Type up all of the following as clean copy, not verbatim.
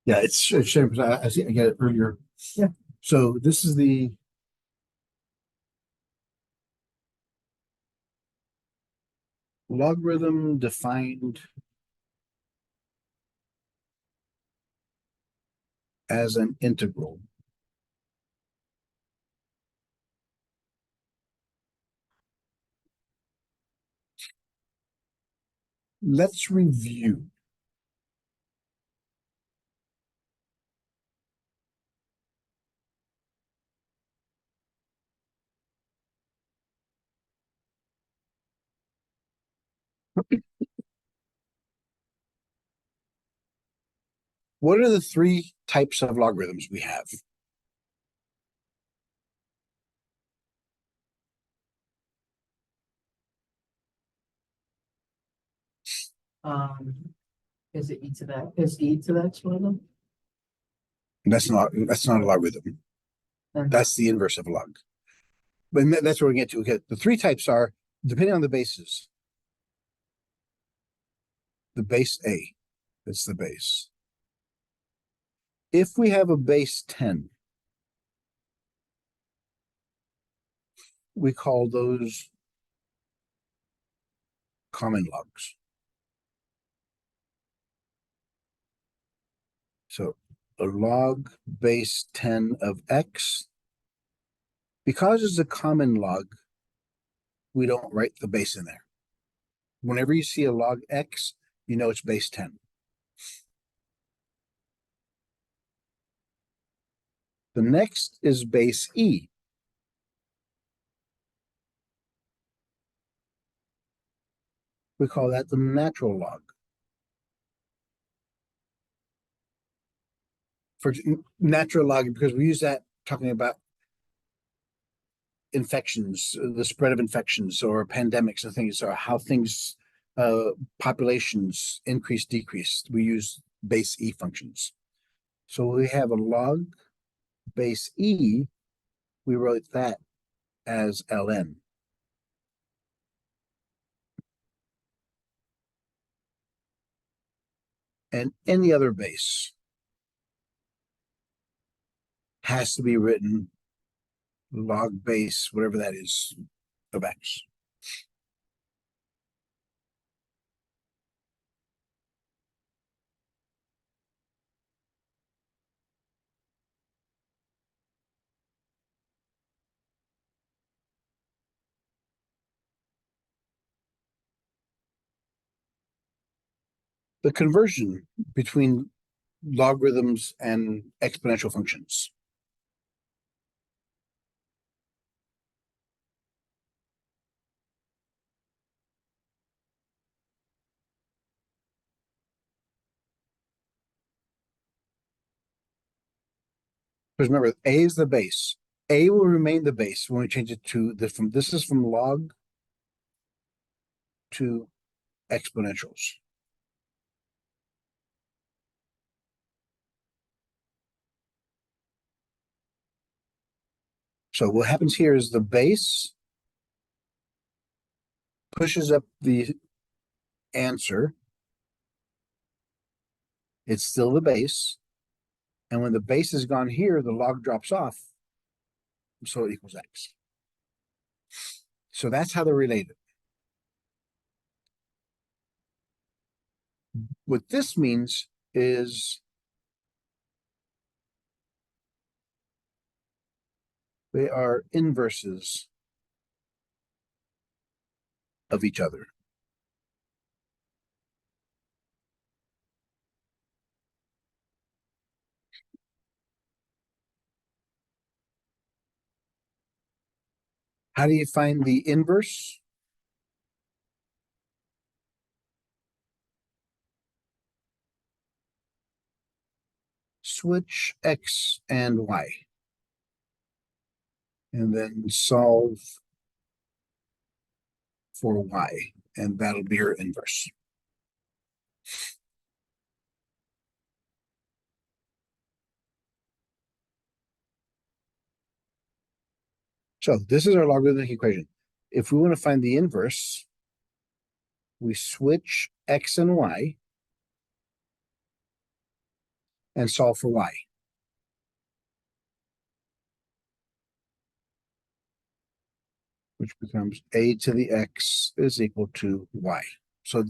Yeah, it's a shame because I see I got it earlier. Yeah. So this is the logarithm defined as an integral. Let's review. What are the three types of logarithms we have? Um, is it e to that? Is e to the x one of them? That's not a logarithm. And That's the inverse of a log. But that's where we get to. Okay, the three types are depending on the bases. The base A, that's the base. If we have a base 10, we call those common logs. So a log base 10 of x, because it's a common log, we don't write the base in there. Whenever you see a log x, you know it's base 10. The next is base e. We call that the natural log. For natural log, because we use that talking about infections, the spread of infections or pandemics and things, or how things, populations increase, decrease. We use base e functions. So we have a log base e, we wrote that as ln. And any other base has to be written log base, whatever that is, of x. The conversion between logarithms and exponential functions. Because remember, a is the base. A will remain the base when we change it to this is from log to exponentials. So what happens here is the base pushes up the answer. It's still the base. And when the base is gone here, the log drops off. So it equals x. So that's how they're related. What this means is they are inverses of each other. How do you find the inverse? Switch x and y, and then solve for y, and that'll be your inverse. So this is our logarithmic equation. If we want to find the inverse, we switch x and y, and solve for y. Which becomes a to the x is equal to y. So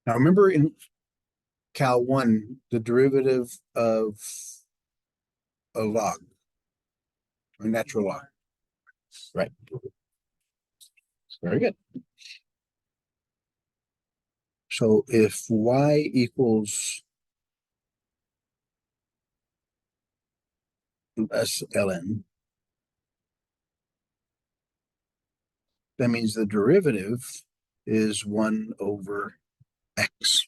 now remember in Cal 1, the derivative of a log, or natural log. Right. Very good. So if y equals less ln, that means the derivative is 1 over x.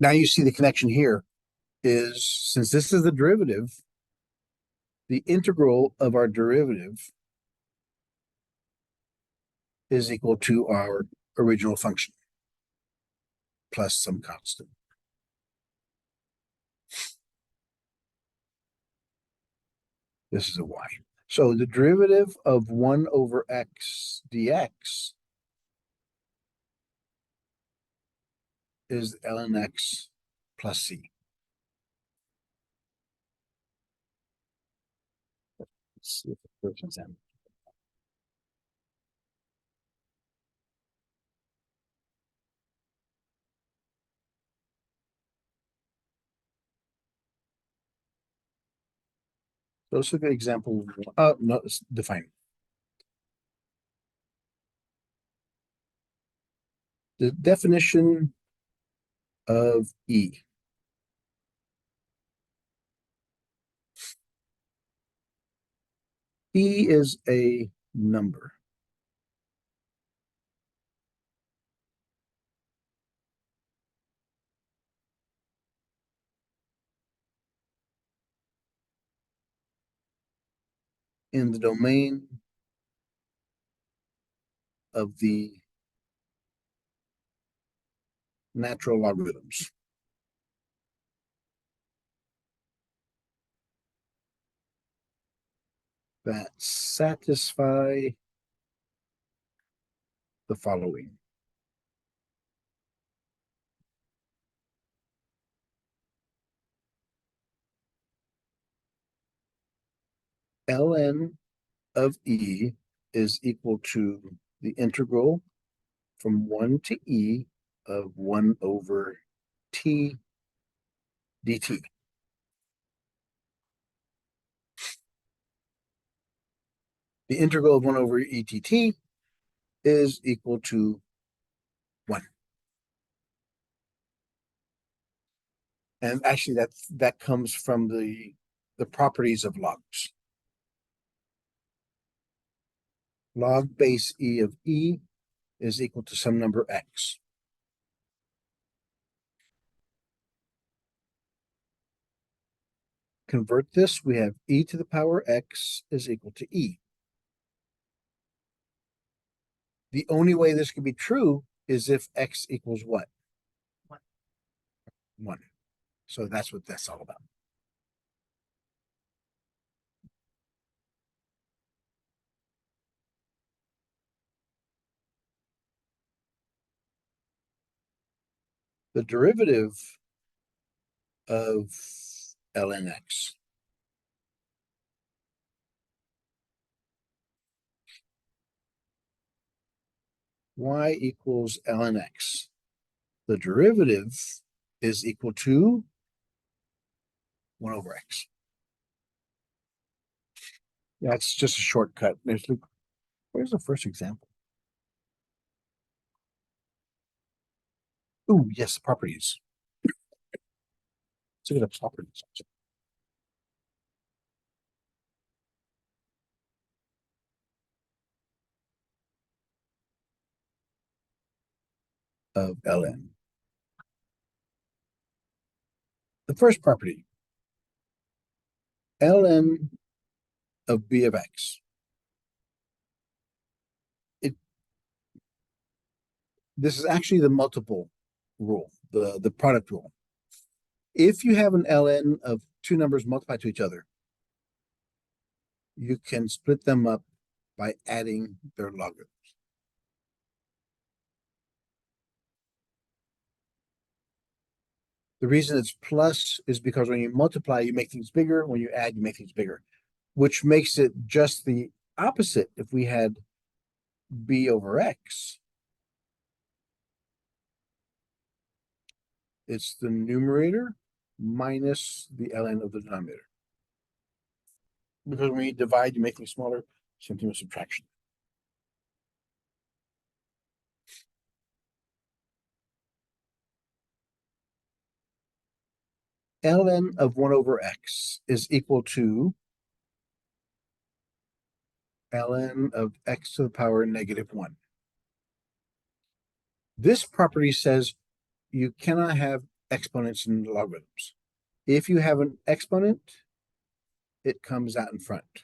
Now you see the connection here is, since this is the derivative, the integral of our derivative is equal to our original function plus some constant. This is a y. So the derivative of 1 over x dx is ln x plus c. Let's see if the first example. So let's look at example. No, it's define. The definition of E. E is a number. In the domain of the natural logarithms. That satisfy the following. Ln of E is equal to the integral from 1 to E of 1 over t dt. The integral of 1 over ETT is equal to 1. And actually that comes from the properties of logs. Log base E of E is equal to some number x. Convert this, we have e to the power x is equal to e. The only way this can be true is if x equals what? 1. 1. So that's what that's all about. The derivative of ln x y equals ln x. The derivative is equal to 1 over x. That's just a shortcut. Where's the first example? Oh, yes, properties. Let's look at the properties of ln. The first property, ln of b of x. This is actually the multiple rule, the product rule. If you have an ln of two numbers multiplied to each other, you can split them up by adding their logarithms. The reason it's plus is because when you multiply, you make things bigger. When you add, you make things bigger, which makes it just the opposite if we had b over x. It's the numerator minus the ln of the denominator. Because when you divide, you make things smaller. Same thing with subtraction. Ln of 1 over x is equal to ln of x to the power negative 1. This property says you cannot have exponents in logarithms. If you have an exponent, it comes out in front.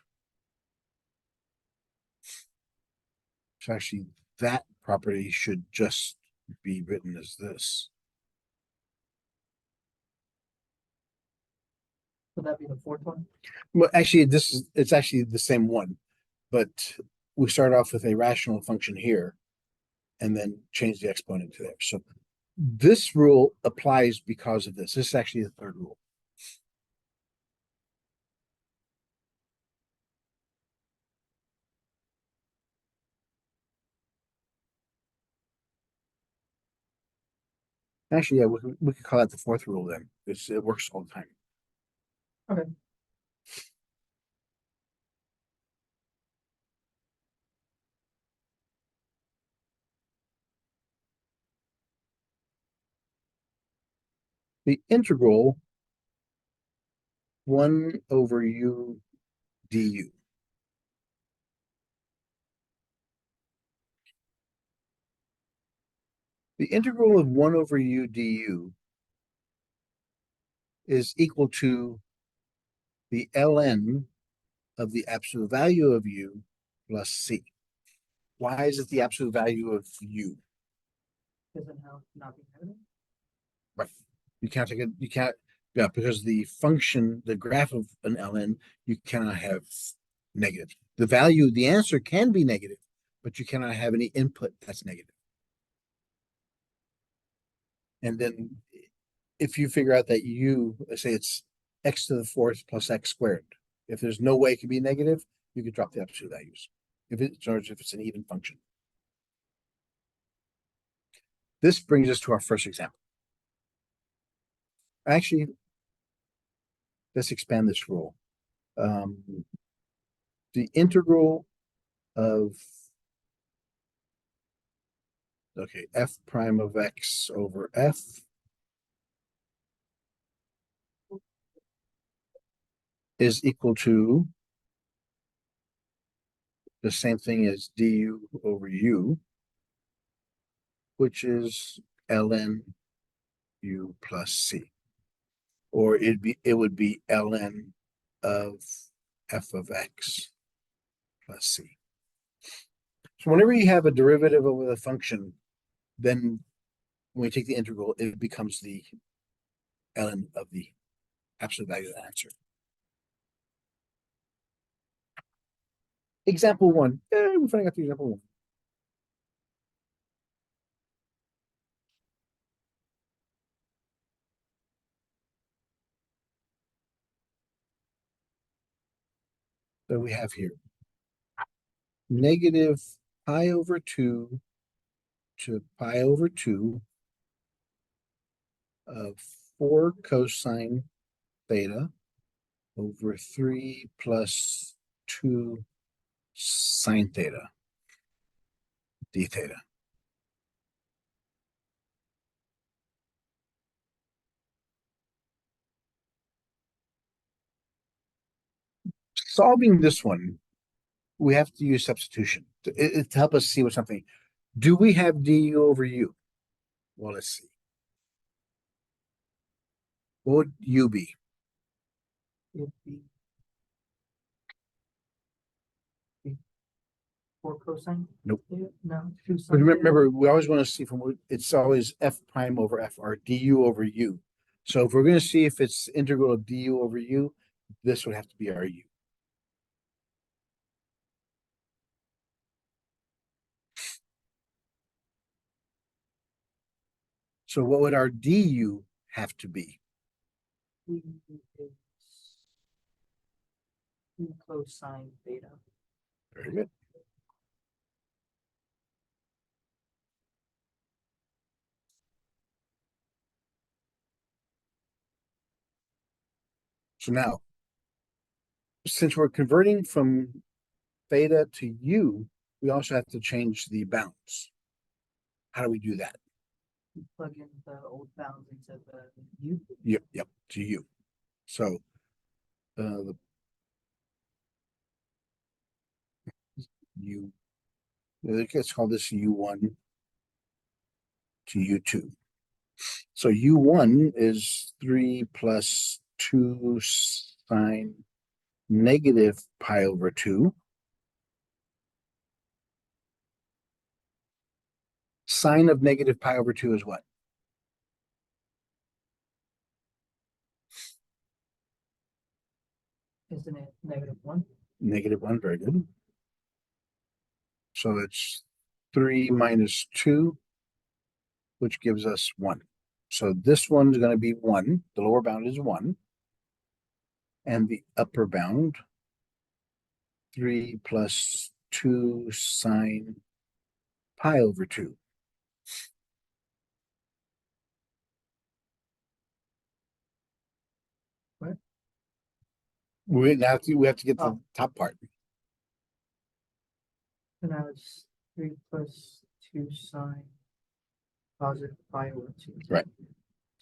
So actually, that property should just be written as this. Would that be the fourth one? Well, actually, it's actually the same one, but we start off with a rational function here and then change the exponent to there. So this rule applies because of this. This is actually the third rule. Actually, yeah, we could call that the fourth rule then. It works all the time. Okay. The integral 1 over u du. The integral of 1 over u du is equal to the ln of the absolute value of u plus c. Why is it the absolute value of u? Doesn't have not be negative? Right. You can't take it, you can't, yeah, because the function, the graph of an ln, you cannot have negative. The value, the answer can be negative, but you cannot have any input that's negative. And then if you figure out that u, let's say it's x to the fourth plus x squared, if there's no way it can be negative, you could drop the absolute values. If it's an even function. This brings us to our first example. Actually, let's expand this rule. The integral of f prime of x over f is equal to the same thing as du over u, which is ln u plus c. Or it would be ln of f of x plus c. So whenever you have a derivative over the function, then when we take the integral, it becomes the ln of the absolute value of the answer. Example 1. We finally got the example 1. So we have here negative pi over 2 to pi over 2 of 4 cosine theta over 3 plus 2 sine theta d theta. Solving this one, we have to use substitution to help us see what's something. Do we have du over u? Well, let's see. What would u be? It'd be four cosine? Nope. No, two But sine. remember, we always want to see from it's always f prime over f or du over u. So if we're going to see if it's integral of du over u, this would have to be our u. So what would our du have to be? Is cosine theta. Very good. So now, since we're converting from theta to u, we also have to change the bounds. How do we do that? Plug in the old bounds into the u. Yep, to u. So the u, let's call this u1 to u2. So u1 is 3 plus 2 sine negative pi over 2. Sine of negative pi over 2 is what? Isn't it -1? Negative 1, very good. So it's 3 minus 2, which gives us 1. So this one's going to be 1. The lower bound is 1. And the upper bound, 3 plus 2 sine pi over 2. What? We have to get the top part. So now it's 3 plus 2 sine positive pi over 2. Right.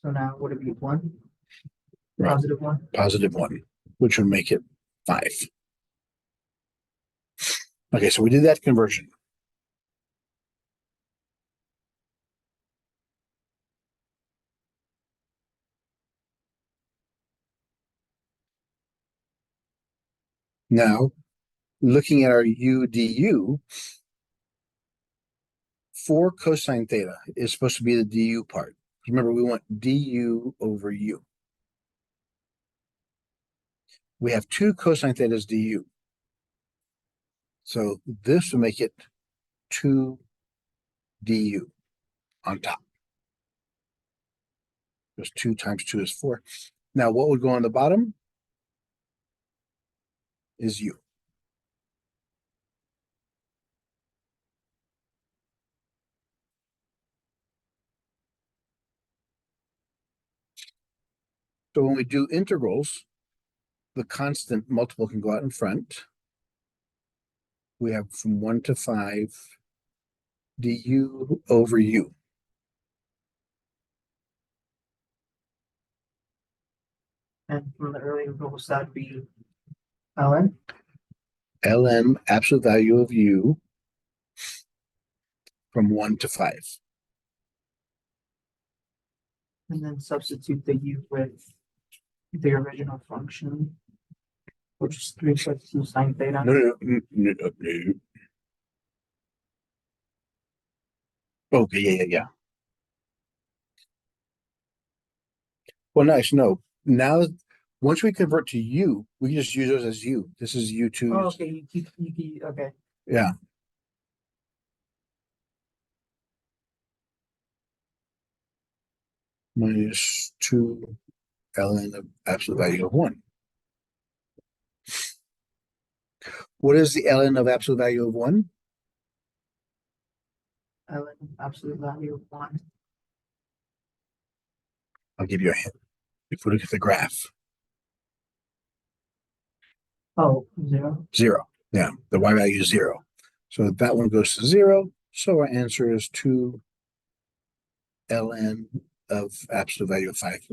So now would it be 1? Right. Positive 1? Positive 1, which would make it 5. Okay, so we did that conversion. Now, looking at our u du, 4 cosine theta is supposed to be the du part. Remember, we want du over u. We have 2 cosine thetas du. So this will make it 2 du on top. Because 2 times 2 is 4. Now, what would go on the bottom is u. So when we do integrals, the constant multiple can go out in front. We have from 1 to 5 du over u. And from the earlier rules, that'd be ln. ln, absolute value of u, from 1 to 5. And then substitute the u with the original function, which is 3 plus 2 sine theta. No. Okay, yeah. Well, nice. No, now once we convert to u, we can just use those as u. This is u2. Oh, okay, you keep, okay. Yeah. Minus 2 ln of absolute value of 1. What is the ln of absolute value of 1? ln absolute value of 1. I'll give you a hint. If we look at the graph, Oh, 0. 0. Yeah, the y value is 0. So that one goes to 0. So our answer is 2 ln of absolute value of 5.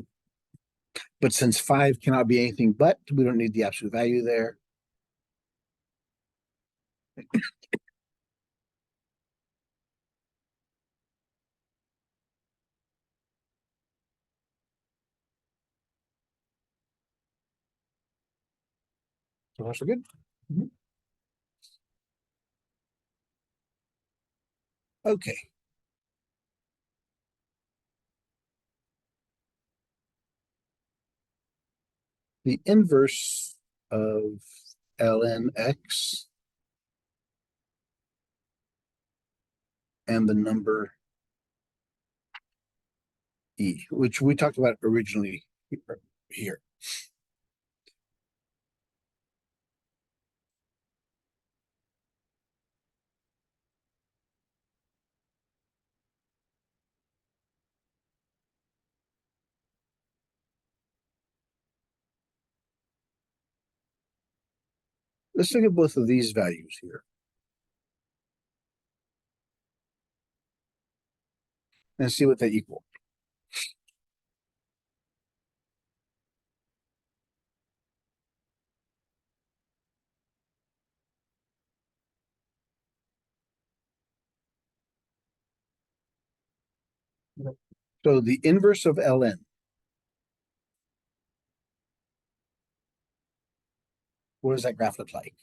But since 5 cannot be anything but, we don't need the absolute value there. So that's good. Mhm. Okay. the inverse of ln x and the number e, which we talked about originally here. Let's look at both of these values here and see what they equal. So the inverse of ln, what does that graph look like?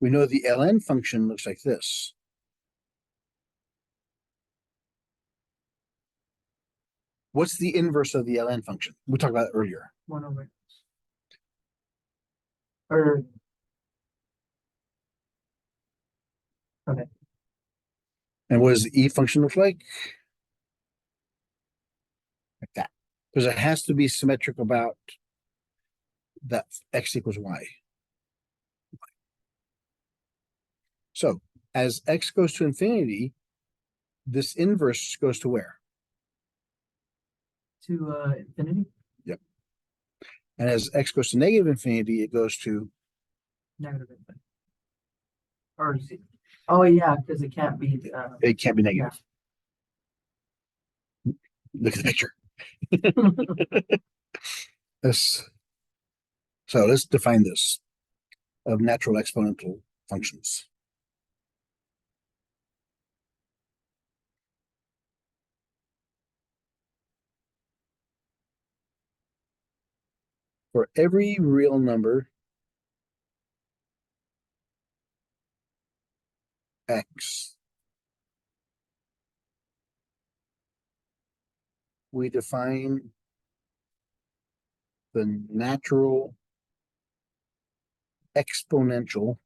We know the ln function looks like this. What's the inverse of the ln function? We talked about it earlier. 1/x. Or okay, And what does the e function look like? Like that. Because it has to be symmetric about that x equals y. So as x goes to infinity, this inverse goes to where? to infinity, And as x goes to negative infinity, it goes to negative infinity. Or z. Oh yeah, because it can't be it can't be negative. Look at the picture. This, so let's define this of natural exponential functions. For every real number x, we define the natural exponential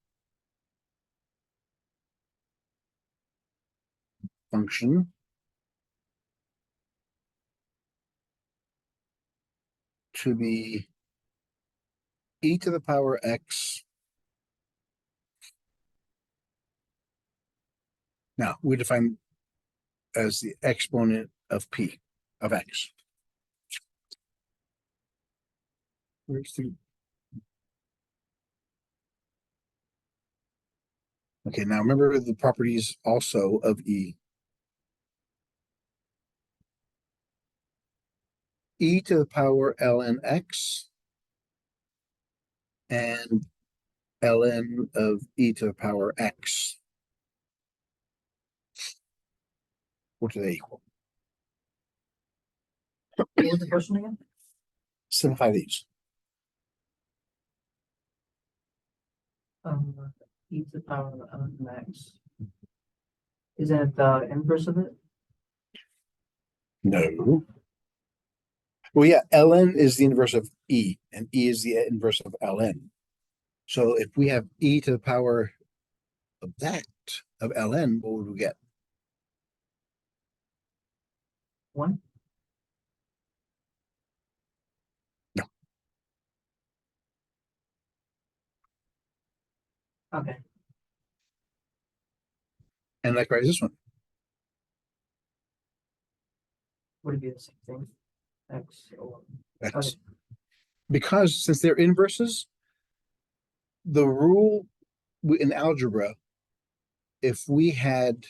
function to be e to the power x. Now we define as the exponent of p of x. Where's the Okay, now remember the properties also of e. E to the power ln x and ln of e to the power x. What do they equal? What was the question again? Simplify these. E to the power of max. Isn't it the inverse of it? No. Well, yeah, ln is the inverse of e, and e is the inverse of ln. So if we have e to the power of that, of ln, what would we get? 1? No. Okay. And likewise this one. Would it be the same thing? X or X. okay. Because since they're inverses, the rule in algebra, if we had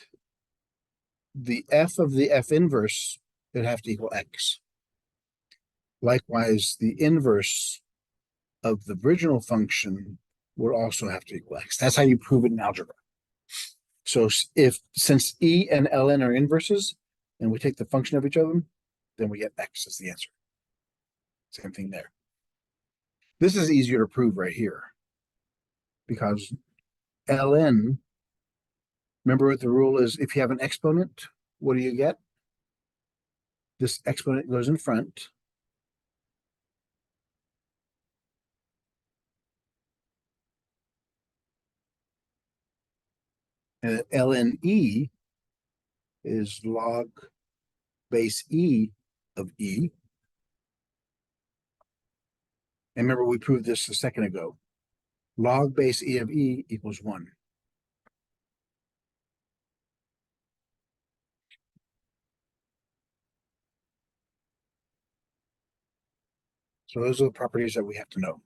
the f of the f inverse, it'd have to equal x. Likewise, the inverse of the original function would also have to equal x. That's how you prove it in algebra. So if since e and ln are inverses, and we take the function of each of them, then we get x as the answer. Same thing there. This is easier to prove right here because ln, remember what the rule is, if you have an exponent, what do you get? This exponent goes in front. And ln e is log base e of e. And remember, we proved this a second ago. Log base e of e equals 1. So those are the properties that we have to know.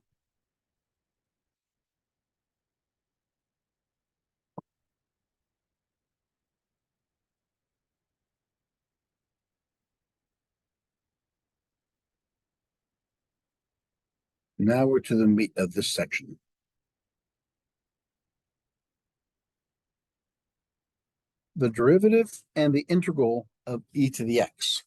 Now we're to the meat of this section. The derivative and the integral of e to the x.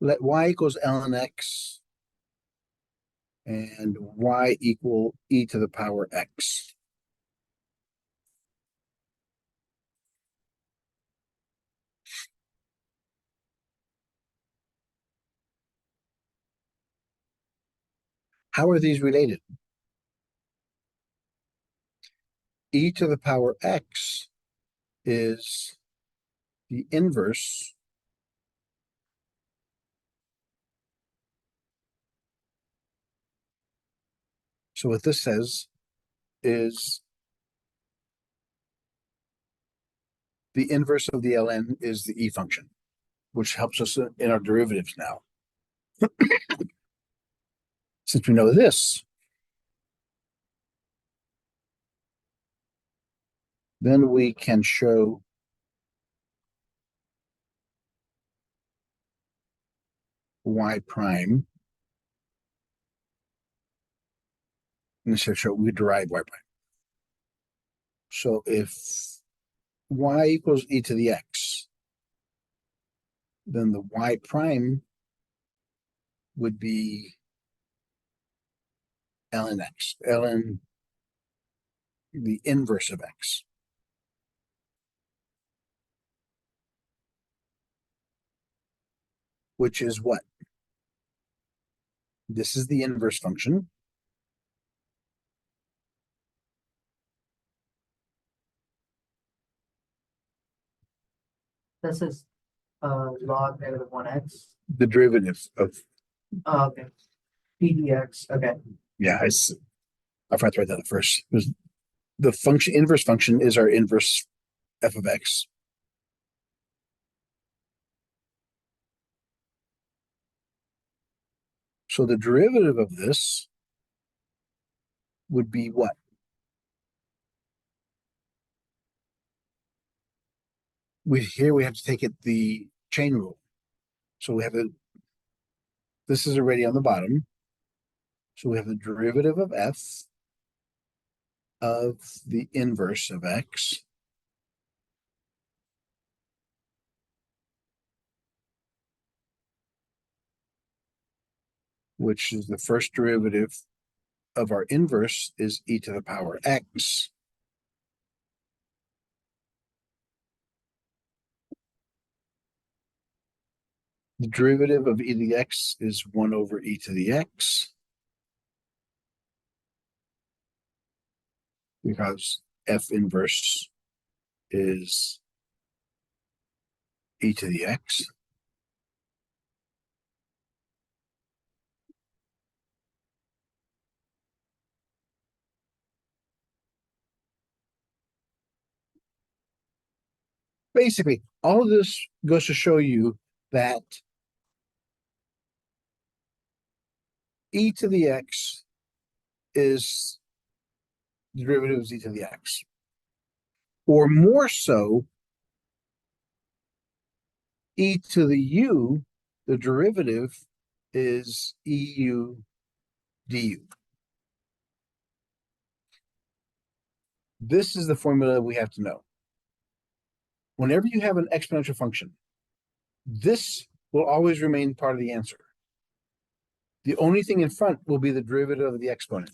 Let y equals ln x and y equal e to the power x. How are these related? E to the power x is the inverse so what this says is the inverse of the ln is the e function, which helps us in our derivatives now. Since we know this, then we can show y prime. And this show we derive y prime. So if y equals e to the x, then the y prime would be ln x, ln the inverse of x. Which is what? This is the inverse function. This is log negative 1x. The derivative of, Oh, okay. PDX. Okay. yeah, I forgot to write that first. The function, inverse function is our inverse f of x. So the derivative of this would be what? Here we have to take it the chain rule. So we have this is already on the bottom. So we have the derivative of f of the inverse of x which is the first derivative of our inverse is e to the power x. The derivative of e to the x is 1 over e to the x because f inverse is e to the x. Basically, all of this goes to show you that e to the x is the derivative of e to the x. Or more so, e to the u, the derivative is eu du. This is the formula we have to know. Whenever you have an exponential function, this will always remain part of the answer. The only thing in front will be the derivative of the exponent.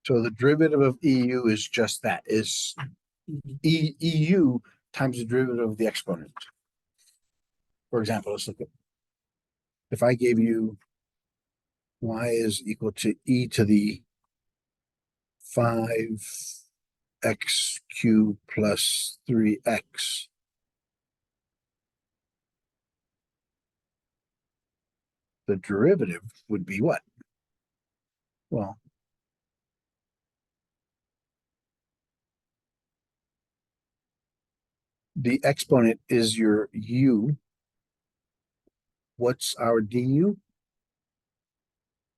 So the derivative of EU is just that, is EU times the derivative of the exponent. For example, let's look at, if I gave you y is equal to e to the 5x cubed plus 3x. The derivative would be what? Well, the exponent is your u. What's our du?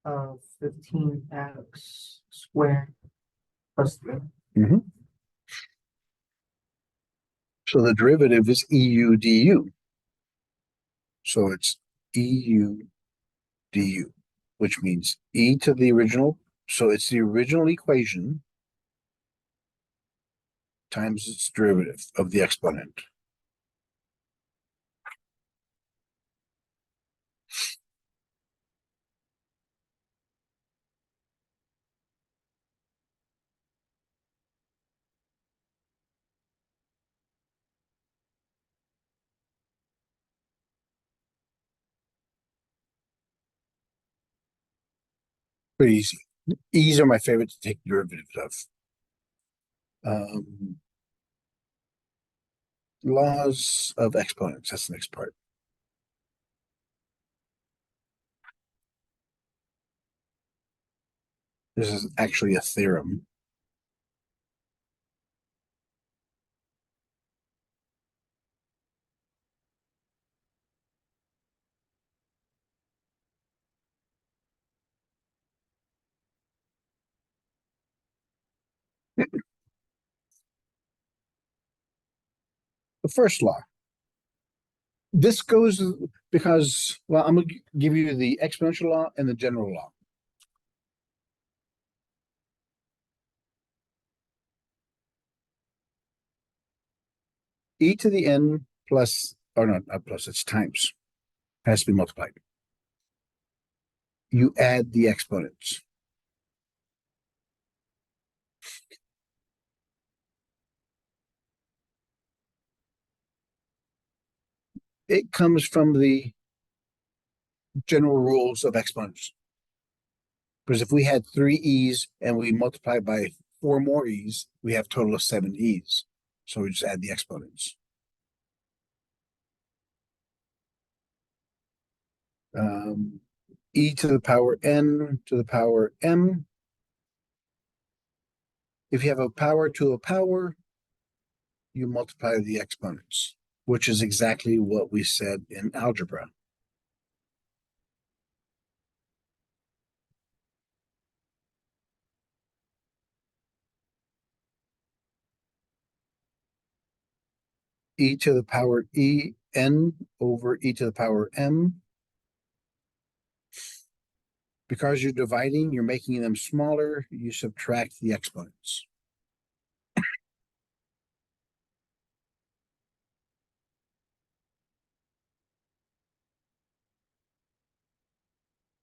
15x squared plus 3. So the derivative is eu du. So it's eu du, which means e to the original. So it's the original equation times its derivative of the exponent. Pretty easy. E's are my favorite to take derivatives of. Laws of exponents. That's the next part. This is actually a theorem. The first law. This goes because, well, I'm going to give you the exponential law and the general law. E to the n plus, or not plus, it's times. Has to be multiplied. You add the exponents. It comes from the general rules of exponents. Because if we had 3 e's and we multiply by 4 more e's, we have a total of 7 e's. So we just add the exponents. E to the power n to the power m. If you have a power to a power, you multiply the exponents, which is exactly what we said in algebra. E to the power e n over e to the power m. Because you're dividing, you're making them smaller, you subtract the exponents.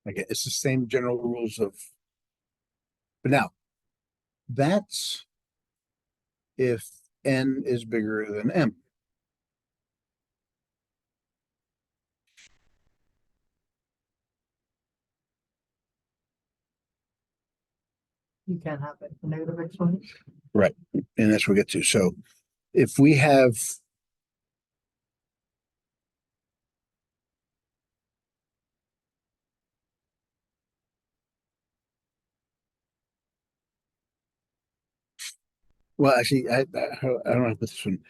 Okay, it's the same general rules of, but now that's if n is bigger than m. You can't have a negative exponent. Right. And that's what we get to. So if we have well, actually, I don't know how to put this one.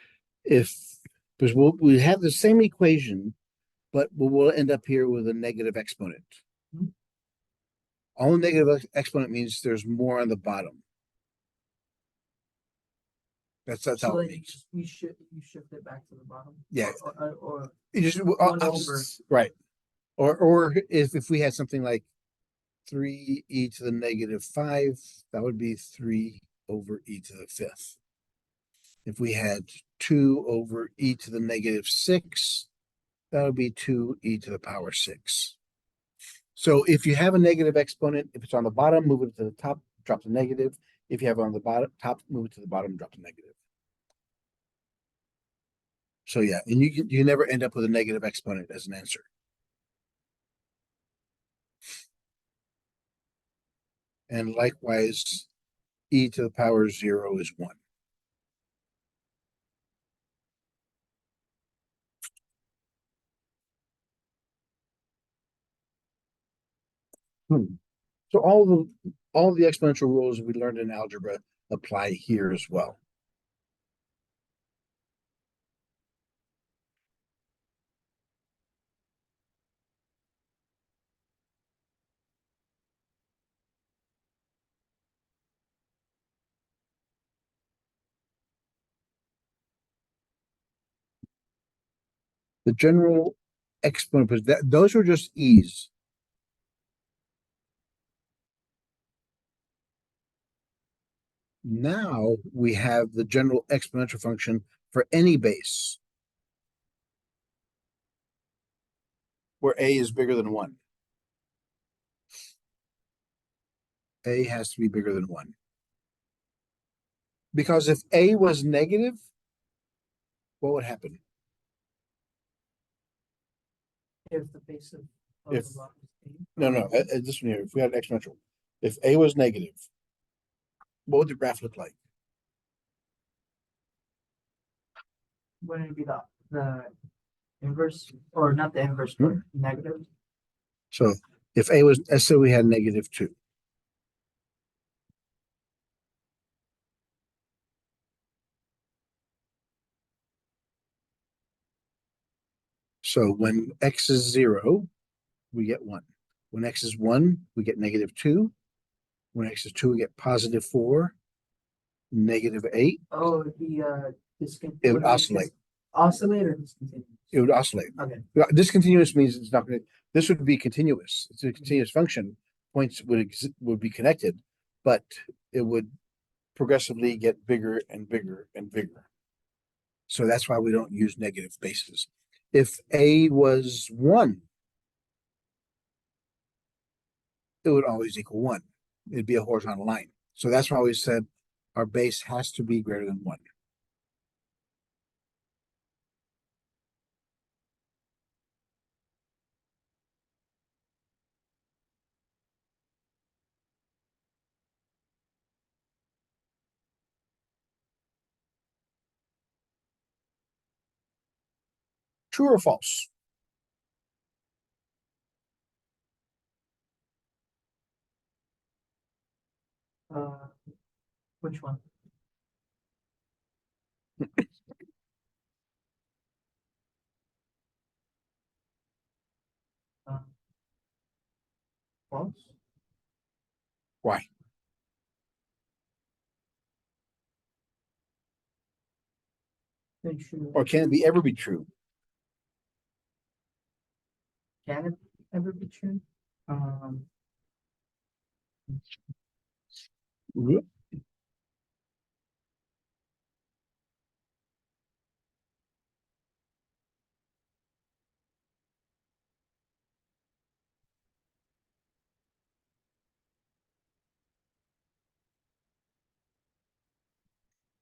If because we have the same equation, but we'll end up here with a negative exponent. Mhm. All negative exponent means there's more on the bottom. That's So how it then means. you shift it back to the bottom. Yeah. Or You just one over. right. Or if we had something like 3e to the negative 5, that would be 3 over e to the 5th. If we had 2 over e to the negative 6, that would be 2e to the power 6. So if you have a negative exponent, if it's on the bottom, move it to the top. drop to negative. If you have it on the bottom top, move it to the bottom, drop to negative. So yeah, and you never end up with a negative exponent as an answer. And likewise, e to the power 0 is 1. So all the exponential rules we learned in algebra apply here as well. The general exponent, but those are just e's. Now we have the general exponential function for any base where a is bigger than 1. A has to be bigger than 1. Because if a was negative, what would happen? If the base of If- the log is No, this one here, if we had an exponential, if a was negative, what would the graph look like? wouldn't it be the inverse, or not the inverse, but negative? So if a was, let's say we had -2. So when x is 0, we get 1. When x is 1, we get -2. When x is 2, we get +4, -8. Oh, it'd be It would oscillate. Oscillate or discontinuous? It would oscillate. Okay. Discontinuous means it's not going to, this would be continuous. It's a continuous function. Points would be connected, but it would progressively get bigger and bigger and bigger. So that's why we don't use negative bases. If a was 1, it would always equal 1. It'd be a horizontal line. So that's why we said our base has to be greater than 1. True or false? Uh, which one? Uh, false? Why? Then true. Or can it ever be true? Can it ever be true?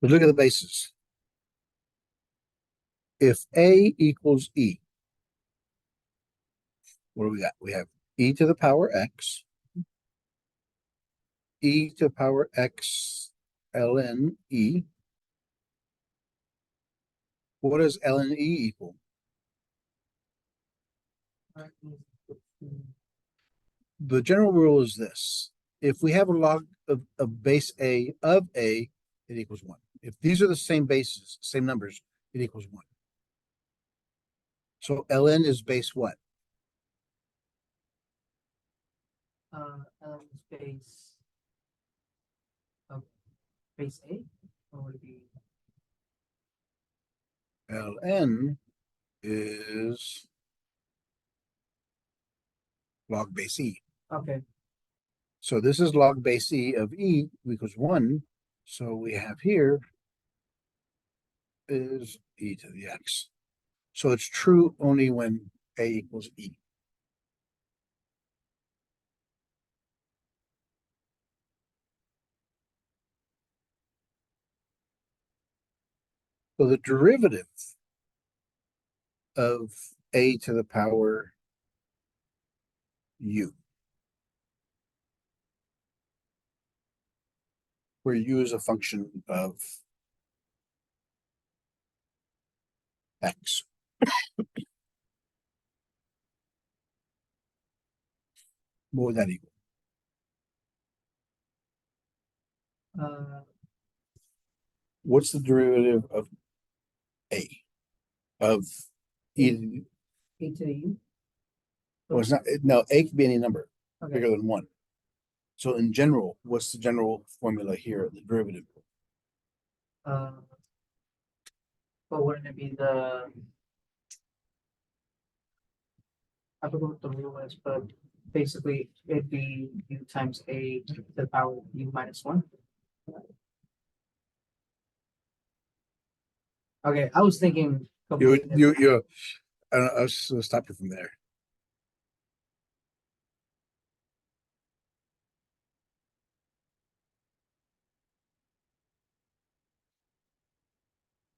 But look at the bases. If a equals e, what do we got? We have e to the power x, e to the power x ln e. What does ln e equal? The general rule is this. If we have a log of base a of a, it equals 1. If these are the same bases, same numbers, it equals 1. So ln is base what? Ln is base of base A, or would it be? ln is log base e. Okay. So this is log base e of e equals 1. So we have here is e to the x. So it's true only when a equals e. So the derivative of a to the power u, where u is a function of x. What would that equal? What's the derivative of a? Of e? A to the U. Well, it's not, no, a could be any number Okay. bigger than 1. So in general, what's the general formula here, the derivative? But wouldn't it be the? I forgot what the rule is, but basically it'd be U times A to the power of U minus 1. Okay, I was thinking. You're I'll stop you from there.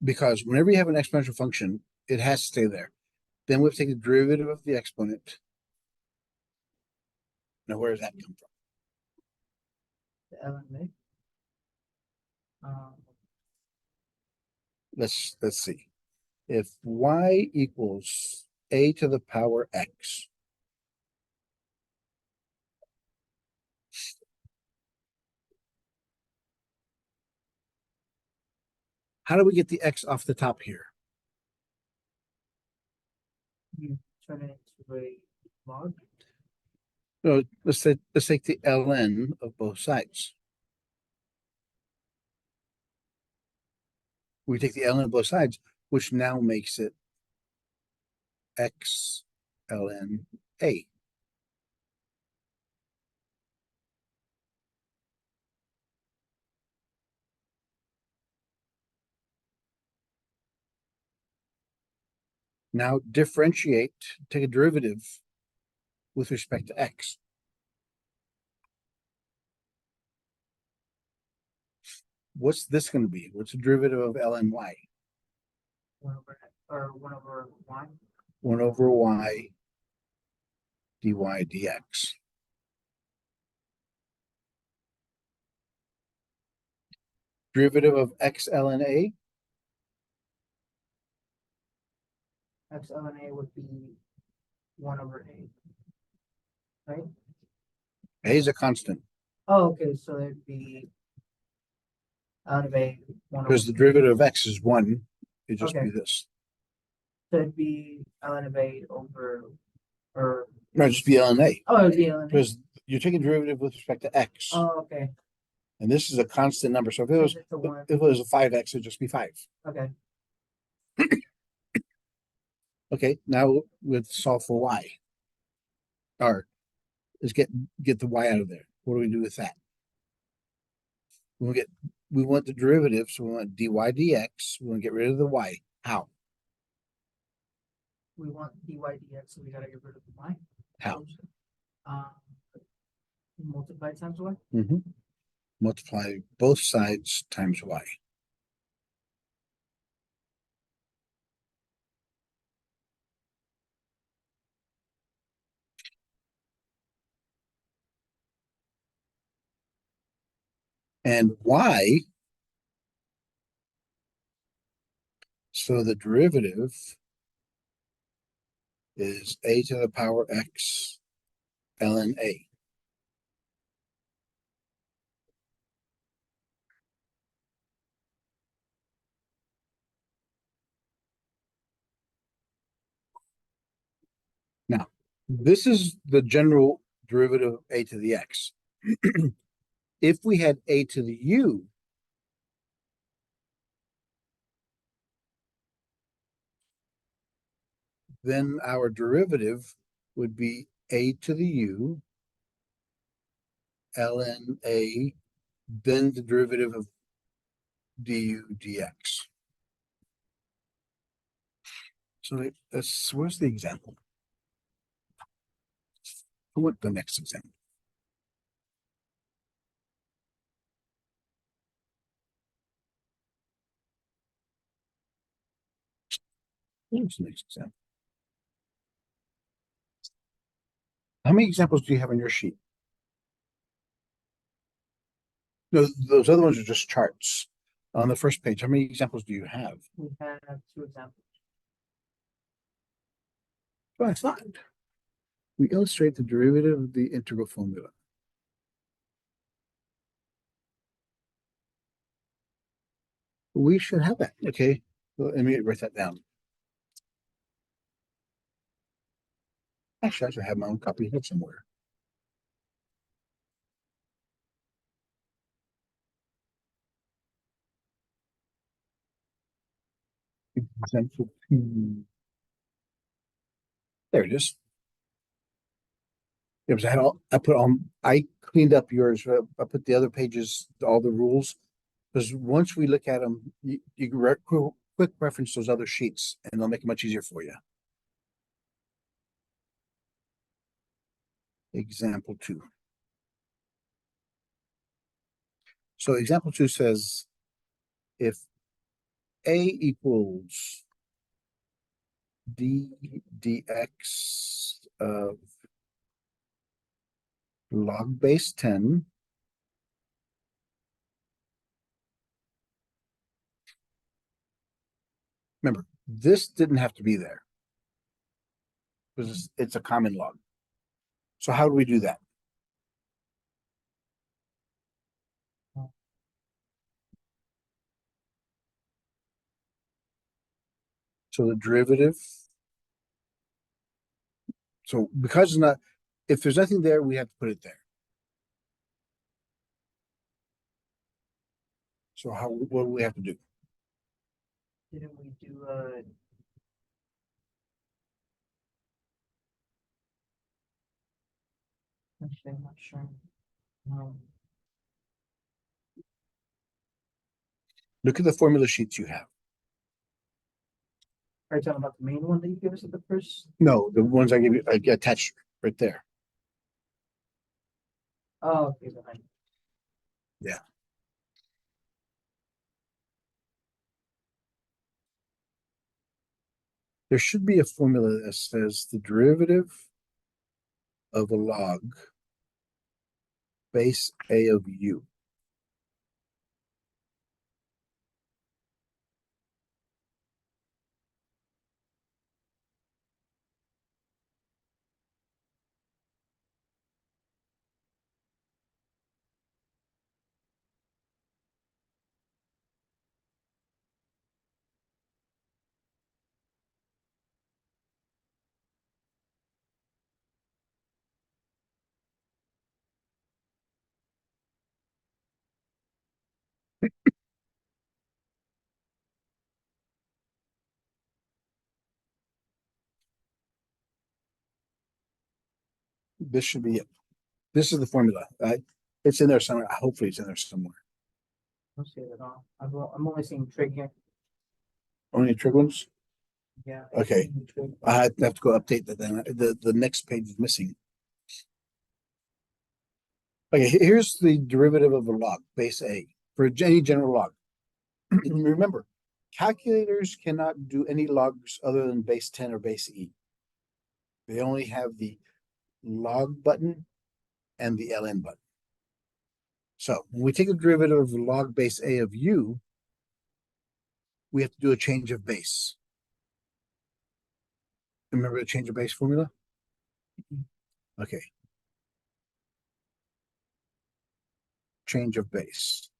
Because whenever you have an exponential function, it has to stay there. Then we have to take the derivative of the exponent. Now, where does that come from? The LMA. Let's see. If y equals a to the power x, how do we get the x off the top here? You turn it into a log. No, let's take the ln of both sides. We take the ln of both sides, which now makes it x ln a. Now differentiate, take a derivative with respect to x. What's this going to be? What's the derivative of ln y? 1 over y. 1 over y dy dx. Derivative of x ln a? X ln A would be 1 over A. Right? A is a constant Oh, okay, so it'd be out of A 1 over because the derivative of x is 1. It'd just Okay. be this. So it'd be ln of A over or No, it'd just be ln a oh it'd be ln A. because you're taking derivative with respect to x. Oh, okay. And this is a constant number. So if it Change was it to 1. if it was a 5x, it'd just be 5. Okay. Okay, now let's solve for y. Or let's get the y out of there. What do we do with that? We want the derivative, so we want dy dx. We want to get rid of the y. How? We want dy dx, so we gotta get rid of the y. How? Multiply times y. Multiply both sides times y. And y, so the derivative is a to the power x ln a. Now, this is the general derivative of a to the x. If we had a to the u, then our derivative would be a to the u ln a, then the derivative of du dx. So where's the example? What the next example? Here's the next example. How many examples do you have on your sheet? No, those other ones are just charts. On the first page, how many examples do you have? We have 2 examples. Well, it's not. We illustrate the derivative of the integral formula. We should have that. Okay, well, let me write that down. Actually, I should have my own copy here somewhere. Example 2. There it is. It was I cleaned up yours. I put the other pages, all the rules, because once we look at them, you can quick reference those other sheets, and they'll make it much easier for you. Example 2. So example 2 says if A equals d dx of log base 10 remember, this didn't have to be there because it's a common log. So how do we do that? So the derivative. So because it's not, if there's nothing there, we have to put it there. So what do we have to do? Didn't we do actually I'm not sure. Look at the formula sheets you have. Are you talking about the main one that you gave us at the first? No, the ones I gave you, I attached right there. Oh, okay, then Yeah. There should be a formula that says the derivative of a log base A of u. This should be it. This is the formula. It's in there somewhere. Hopefully it's in there somewhere. I don't see it at all. I'm only seeing trig here. Only trig ones? Yeah. Okay. Trig. I have to go update that then. The next page is missing. Okay, here's the derivative of a log, base A, for any general log. Remember, calculators cannot do any logs other than base 10 or base E. They only have the log button and the ln button. So when we take a derivative of log base A of u, we have to do a change of base. Remember the change of base formula? Okay. Change of base.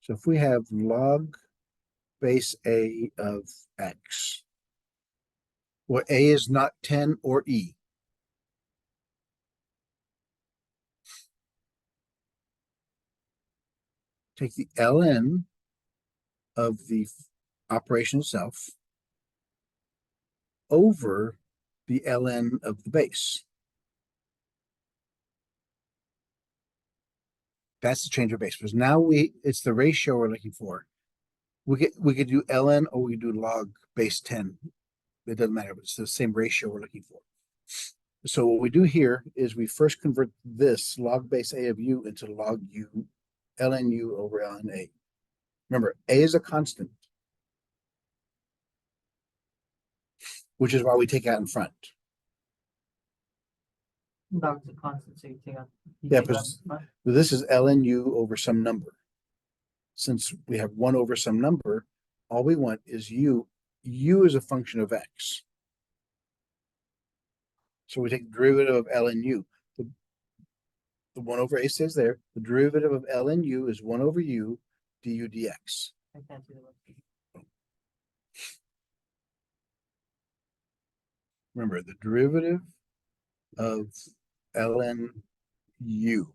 So if we have log base A of x, where A is not 10 or E, take the ln of the operation itself over the ln of the base. That's the change of base, because now it's the ratio we're looking for. We could do ln or we could do log base 10. It doesn't matter, but it's the same ratio we're looking for. So what we do here is we first convert this log base A of u into log u, ln u over ln A. Remember, A is a constant. which is why we take out in front. That was a constant, so you take out. you Yeah, take out because the front. this is ln u over some number. Since we have 1 over some number, all we want is u. U is a function of x. So we take the derivative of ln u. The 1 over a stays there. The derivative of ln u is 1 over u du dx. I can't see the rest. Remember, the derivative of ln u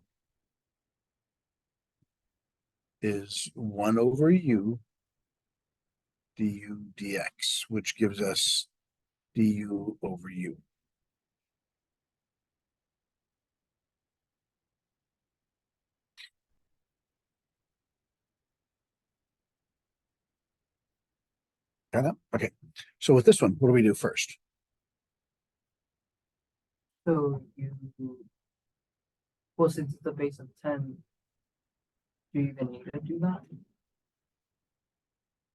is 1 over u du dx, which gives us du over u. Got that? Okay. So with this one, what do we do first? So well, since it's the base of 10, do you even need to do that?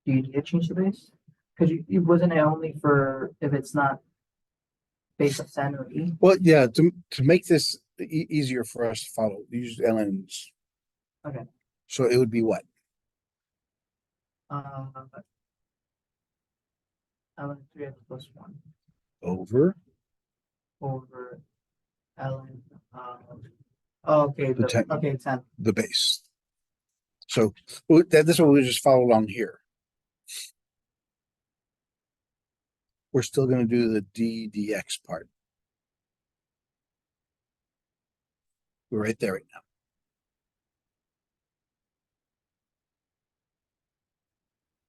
Do you need to change the base? Because it wasn't it only for if it's not base of 10 or e. Well, yeah, to make this easier for us to follow, use ln's. Okay. So it would be what? Ln 3x plus 1 Over over ln. Okay. The 10. Okay, 10. the base. So this one we just follow along here. We're still going to do the d dx part. We're right there right now.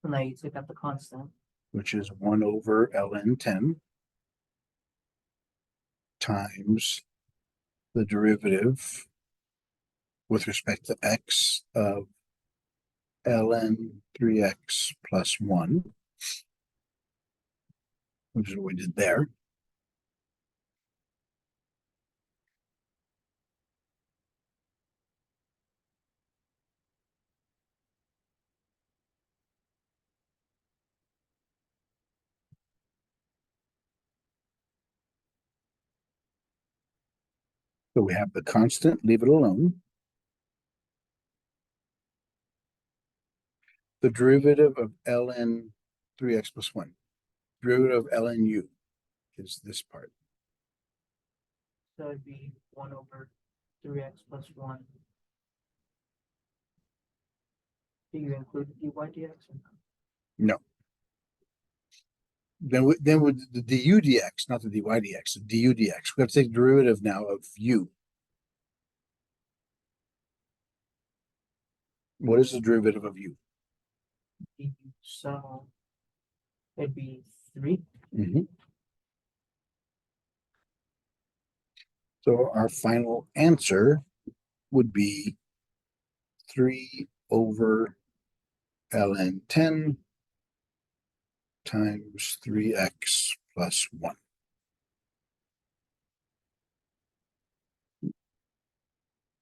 So now you take out the constant. Which is 1 over ln 10 times the derivative with respect to x of ln 3x plus 1, which is what we did there. So we have the constant, leave it alone. The derivative of ln 3x plus 1. Derivative of ln u is this part. So it'd be 1 over 3x plus 1. Do you include the dy dx? No. Then with the du dx, not the dy dx, the du dx. We have to take derivative now of u. What is the derivative of u? So it'd be 3. So our final answer would be 3 over ln 10 times 3x plus 1.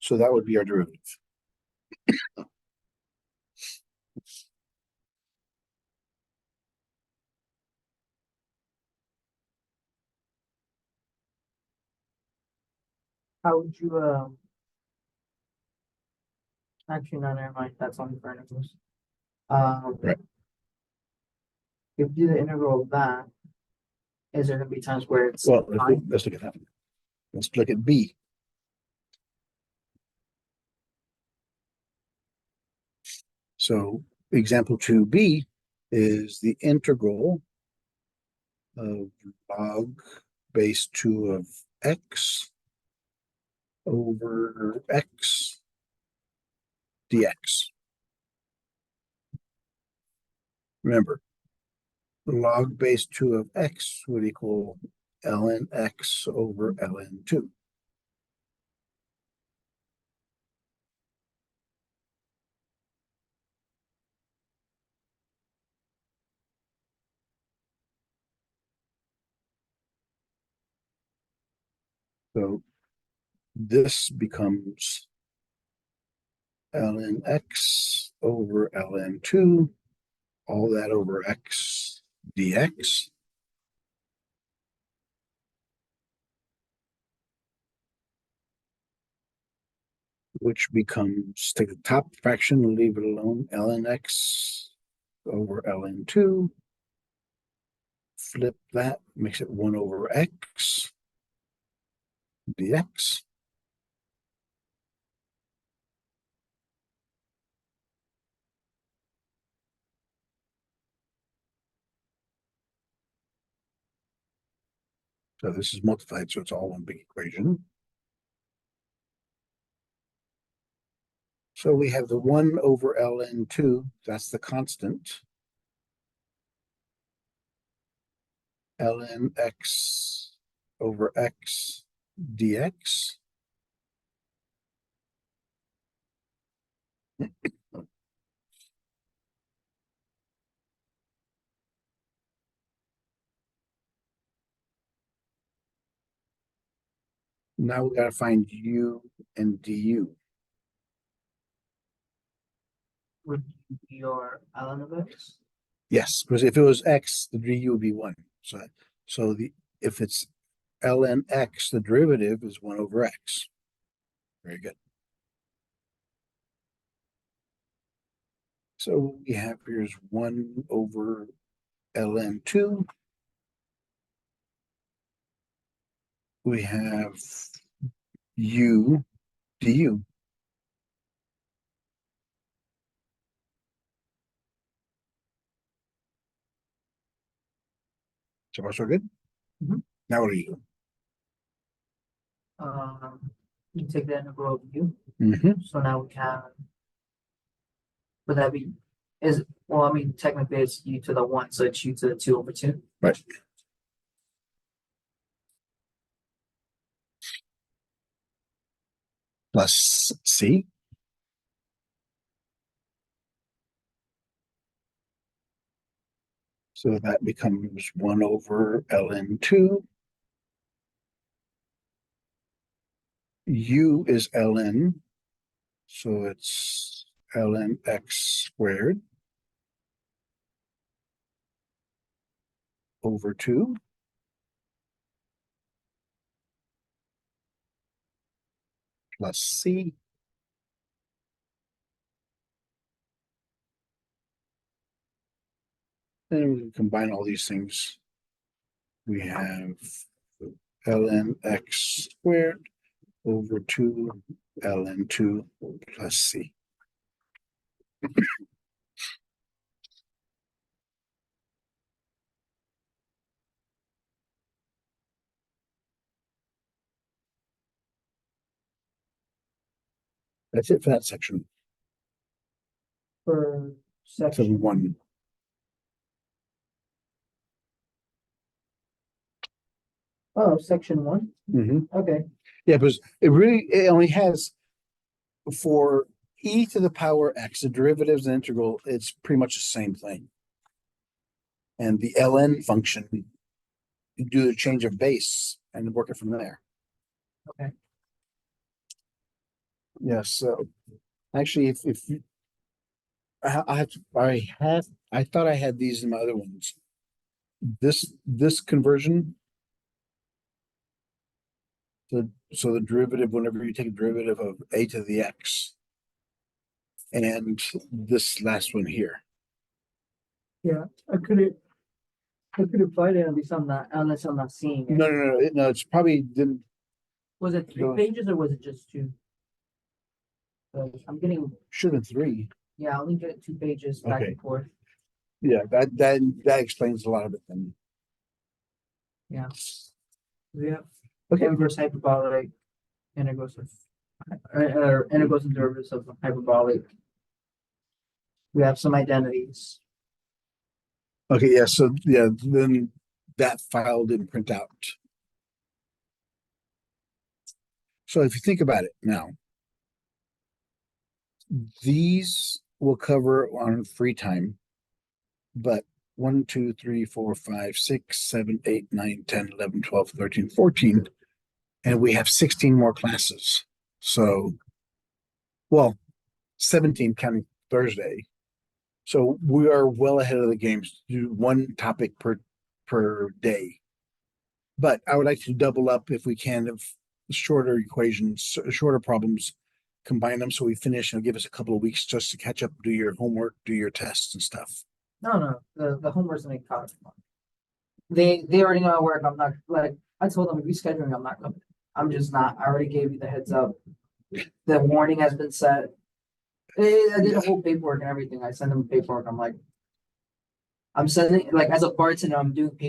So that would be our derivative. How would you actually no, never mind, that's only for integrals. Right. If you do the integral of that, is there gonna be times where it's Well, high? let's look at that. Let's look at b. So example 2b is the integral of log base 2 of x over x dx. Remember, log base 2 of x would equal ln x over ln 2. So this becomes ln x over ln 2, all that over x dx. which becomes, take the top fraction and leave it alone, ln x over ln 2. Flip that, makes it 1 over x dx. So this is multiplied, so it's all one big equation. So we have the 1 over ln 2, that's the constant. Ln x over x dx. Now we got to find u and du. Would be your ln of x? Yes, because if it was x, the du would be 1. So if it's ln x, the derivative is 1 over x. Very good. So what we have here is 1 over ln 2. We have u du. So far, so good? Mhm. Now what do you You take the integral of u, do? so now we can, would that be, well, I mean, technically it's u to the 1, so it's u to the 2 over 2. Right. Plus c. So that becomes 1 over ln 2. U is ln, so it's ln x squared over 2. Plus c. Then we can combine all these things. We have ln x squared over 2 ln 2 plus c. That's it for that section. For Section section 1. Oh, section 1, okay. Yeah, because it only has, for e to the power x, the derivatives and integral, it's pretty much the same thing. And the ln function, you do the change of base and work it from there. Okay. Yes. So actually, if you, I thought I had these in my other ones. This conversion. So the derivative, whenever you take a derivative of a to the x, and this last one here. Yeah, I couldn't find it at least unless I'm not seeing it. No, it's probably didn't. Was it 3 pages or was it just 2? I'm getting, Should have been 3. yeah, I only get 2 pages back Okay. and forth. Yeah, that explains a lot of it then. Yeah. We have Okay. inverse hyperbolic, integrals of, integrals and derivatives of hyperbolic. We have some identities. Okay, yeah, so yeah, then that file didn't print out. So if you think about it now, these will cover on free time, but 1, 2, 3, 4, 5, 6, 7, 8, 9, 10, 11, 12, 13, 14, and we have 16 more classes. So, well, 17 counting Thursday. So we are well ahead of the games to do one topic per day. But I would like to double up if we can of shorter equations, shorter problems combine them so we finish and give us a couple of weeks just to catch up, do your homework, do your tests and stuff. No, the homework's gonna be caught up. They already know I work. I'm not like I told them rescheduling. I'm not coming. I'm just not. I already gave you the heads up. The warning has been set. I did the whole paperwork and everything. I sent them paperwork. I'm like, I'm sending like as a bartender, I'm doing paperwork.